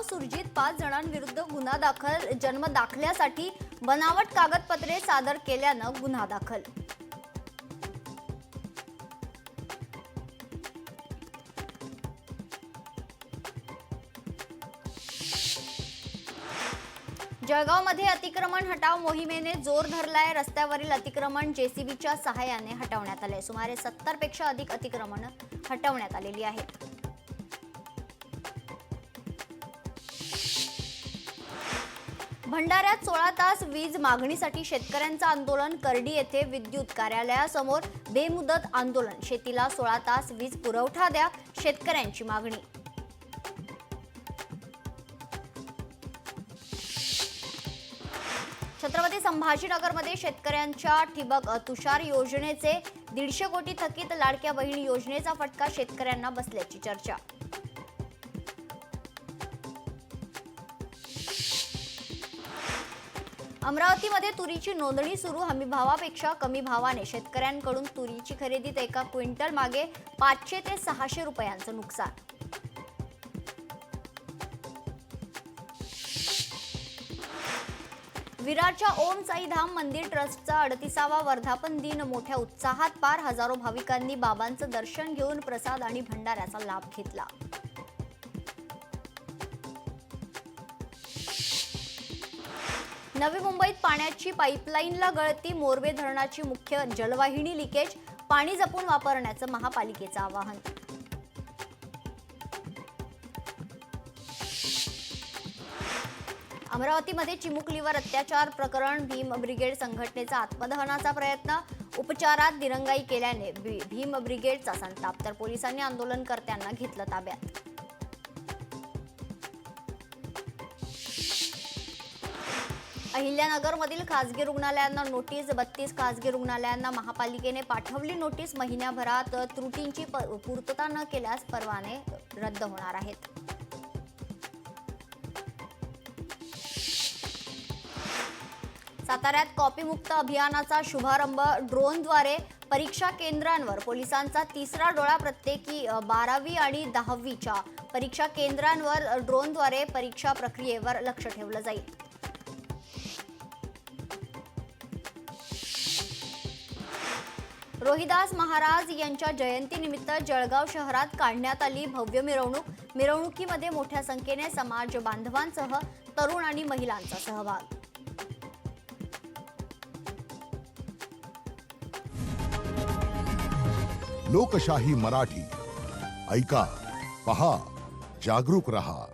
जळगाव सुरजीत 5 जणांविरुद्ध गुन्हा दाखल. जन्म दाखल्यासाठी बनावट कागदपत्रे सादर केल्यानं गुन्हा दाखल. जळगावमध्ये अतिक्रमण हटाव मोहिमेने जोर धरलाय. रस्त्यावरील अतिक्रमण जेसीबीच्या सहाय्याने हटवण्यात आले. सुमारे 70 पेक्षा अधिक अतिक्रमण हटवण्यात आलेली आहेत. भंडाऱ्यात 16 तास वीज मागणीसाठी शेतकऱ्यांचं आंदोलन. करडी येथे विद्युत कार्यालयासमोर बेमुदत आंदोलन. शेतीला 16 तास वीज पुरवठा द्या, शेतकऱ्यांची मागणी. छत्रपती संभाजीनगरमध्ये शेतकऱ्यांच्या ठिबक तुषार योजनेचे 150 कोटी थकीत. लाडक्या बहीण योजनेचा फटका शेतकऱ्यांना बसल्याची चर्चा. अमरावतीमध्ये तुरीची नोंदणी सुरू. हमीभावापेक्षा कमी भावाने शेतकऱ्यांकडून तुरीची खरेदी. एका क्विंटल मागे 500 ते 600 रुपयांचं नुकसान. विरारच्या ओम साई धाम मंदिर ट्रस्टचा 38वा वर्धापन दिन मोठ्या उत्साहात पार. हजारो भाविकांनी बाबांचं दर्शन घेऊन प्रसाद आणि भंडाऱ्याचा लाभ घेतला. नवी मुंबईत पाण्याची पाईपलाईनला गळती. मोरबे धरणाची मुख्य जलवाहिनी लिकेज. पाणी जपून वापरण्याचं महापालिकेचं आवाहन. अमरावतीमध्ये चिमुकलीवर अत्याचार प्रकरण. भीम ब्रिगेड संघटनेचा आत्मदहनाचा प्रयत्न. उपचारात दिरंगाई केल्याने भीम ब्रिगेडचा संताप. तर पोलिसांनी आंदोलनकर्त्यांना घेतलं ताब्यात. अहिल्यानगरमधील खासगी रुग्णालयांना नोटीस. 32 खासगी रुग्णालयांना महापालिकेने पाठवली नोटीस. महिन्याभरात त्रुटींची पूर्तता न केल्यास परवाने रद्द होणार आहेत. साताऱ्यात कॉपीमुक्त अभियानाचा शुभारंभ. ड्रोनद्वारे परीक्षा केंद्रांवर पोलिसांचा तिसरा डोळा. प्रत्येकी 12वी आणि 10वीच्या परीक्षा केंद्रांवर ड्रोनद्वारे परीक्षा प्रक्रियेवर लक्ष ठेवलं जाईल. रोहिदास महाराज यांच्या जयंतीनिमित्त जळगाव शहरात काढण्यात आली भव्य मिरवणूक. मिरवणुकीमध्ये मोठ्या संख्येने समाज बांधवांसह तरुण आणि महिलांचा सहभाग. लोकशाही मराठी ऐका, पहा, जागरूक रहा.